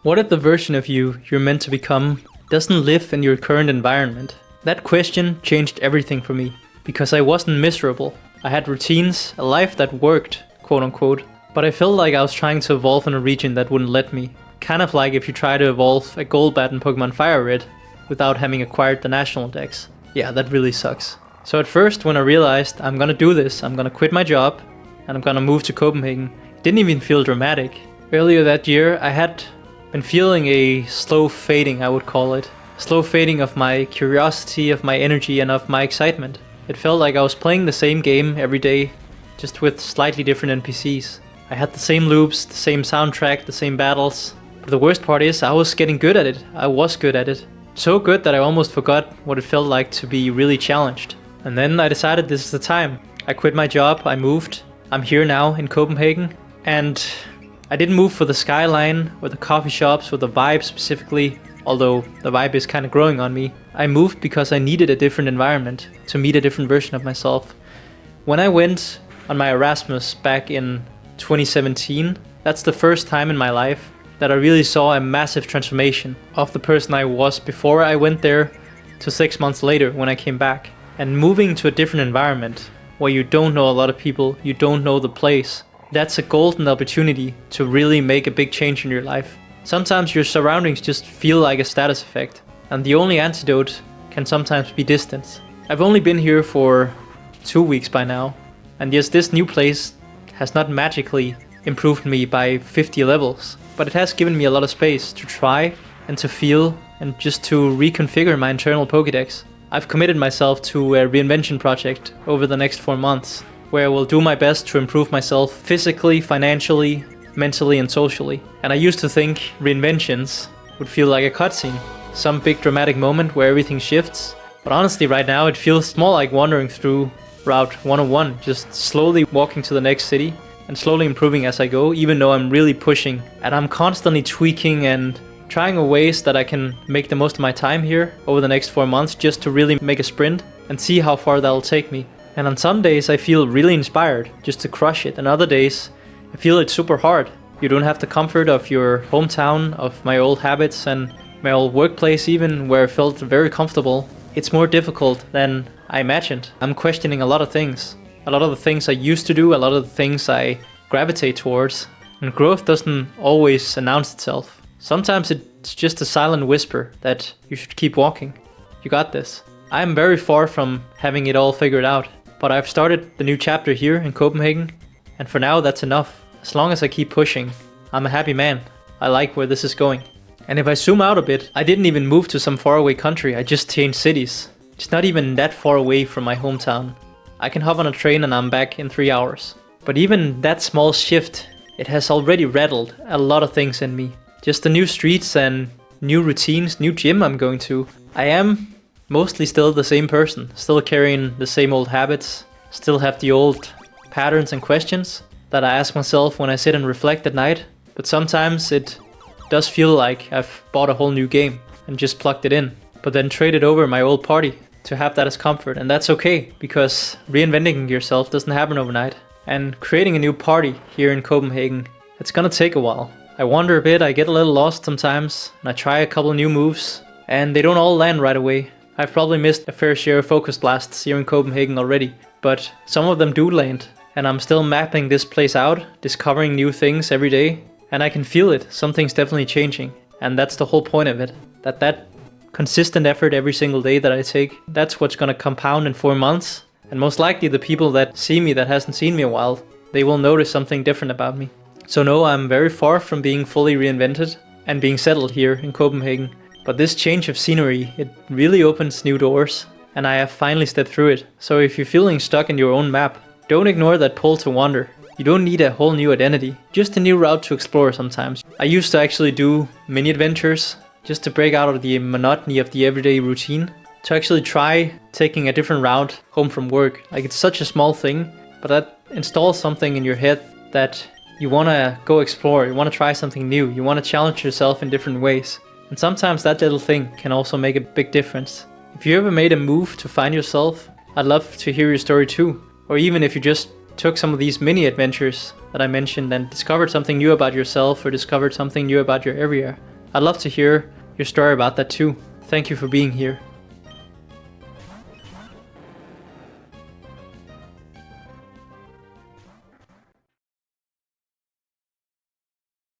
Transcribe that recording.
What if the version of you you're meant to become doesn't live in your current environment? That question changed everything for me, because I wasn't miserable. I had routines, a life that worked, quote unquote, but I felt like I was trying to evolve in a region that wouldn't let me. Kind of like if you try to evolve a Golbat in Pokemon Fire Red without having acquired the national dex. Yeah, that really sucks. So at first, when I realized I'm gonna do this, I'm gonna quit my job and I'm gonna move to Copenhagen, it didn't even feel dramatic. Earlier that year, I had been feeling a slow fading, I would call it. Slow fading of my curiosity, of my energy, and of my excitement. It felt like I was playing the same game every day, just with slightly different NPCs. I had the same loops, the same soundtrack, the same battles. But the worst part is, I was getting good at it. I was good at it. So good that I almost forgot what it felt like to be really challenged. And then I decided this is the time. I quit my job, I moved. I'm here now in Copenhagen. And I didn't move for the skyline or the coffee shops or the vibe specifically, although the vibe is kind of growing on me. I moved because I needed a different environment to meet a different version of myself. When I went on my Erasmus back in 2017, that's the first time in my life that I really saw a massive transformation of the person I was before I went there to 6 months later when I came back. And moving to a different environment where you don't know a lot of people, you don't know the place, that's a golden opportunity to really make a big change in your life. Sometimes your surroundings just feel like a status effect, and the only antidote can sometimes be distance. I've only been here for 2 weeks by now, and yes, this new place has not magically improved me by 50 levels, but it has given me a lot of space to try and to feel and just to reconfigure my internal Pokédex. I've committed myself to a Reinvention project over the next 4 months, where I will do my best to improve myself physically, financially, mentally and socially. And I used to think Reinventions would feel like a cutscene, some big dramatic moment where everything shifts. But honestly right now it feels more like wandering through Route 101, just slowly walking to the next city and slowly improving as I go, even though I'm really pushing. And I'm constantly tweaking and trying ways that I can make the most of my time here over the next 4 months just to really make a sprint and see how far that'll take me. And on some days I feel really inspired just to crush it, and other days I feel it's super hard. You don't have the comfort of your hometown, of my old habits and my old workplace even, where I felt very comfortable. It's more difficult than I imagined. I'm questioning a lot of things. A lot of the things I used to do, a lot of the things I gravitate towards. And growth doesn't always announce itself. Sometimes it's just a silent whisper that you should keep walking. You got this. I am very far from having it all figured out. But I've started the new chapter here in Copenhagen, and for now that's enough. As long as I keep pushing, I'm a happy man. I like where this is going. And if I zoom out a bit, I didn't even move to some faraway country, I just changed cities. It's not even that far away from my hometown. I can hop on a train and I'm back in 3 hours. But even that small shift, it has already rattled a lot of things in me. Just the new streets and new routines, new gym I'm going to. I am mostly still the same person, still carrying the same old habits, still have the old patterns and questions that I ask myself when I sit and reflect at night. But sometimes it does feel like I've bought a whole new game and just plugged it in, but then traded over my old party to have that as comfort. And that's okay, because reinventing yourself doesn't happen overnight. And creating a new party here in Copenhagen, it's gonna take a while. I wander a bit, I get a little lost sometimes, and I try a couple new moves, and they don't all land right away. I've probably missed a fair share of focus blasts here in Copenhagen already, but some of them do land, and I'm still mapping this place out, discovering new things every day, and I can feel it. Something's definitely changing, and that's the whole point of it. That consistent effort every single day that I take, that's what's gonna compound in 4 months, and most likely the people that see me that hasn't seen me a while, they will notice something different about me. So no, I'm very far from being fully reinvented and being settled here in Copenhagen. But this change of scenery, it really opens new doors, and I have finally stepped through it. So if you're feeling stuck in your own map, don't ignore that pull to wander. You don't need a whole new identity, just a new route to explore sometimes. I used to actually do mini adventures, just to break out of the monotony of the everyday routine, to actually try taking a different route home from work. Like, it's such a small thing, but that installs something in your head that you wanna go explore, you wanna try something new, you wanna challenge yourself in different ways. And sometimes that little thing can also make a big difference. If you ever made a move to find yourself, I'd love to hear your story too. Or even if you just took some of these mini adventures that I mentioned and discovered something new about yourself or discovered something new about your area. I'd love to hear your story about that too. Thank you for being here.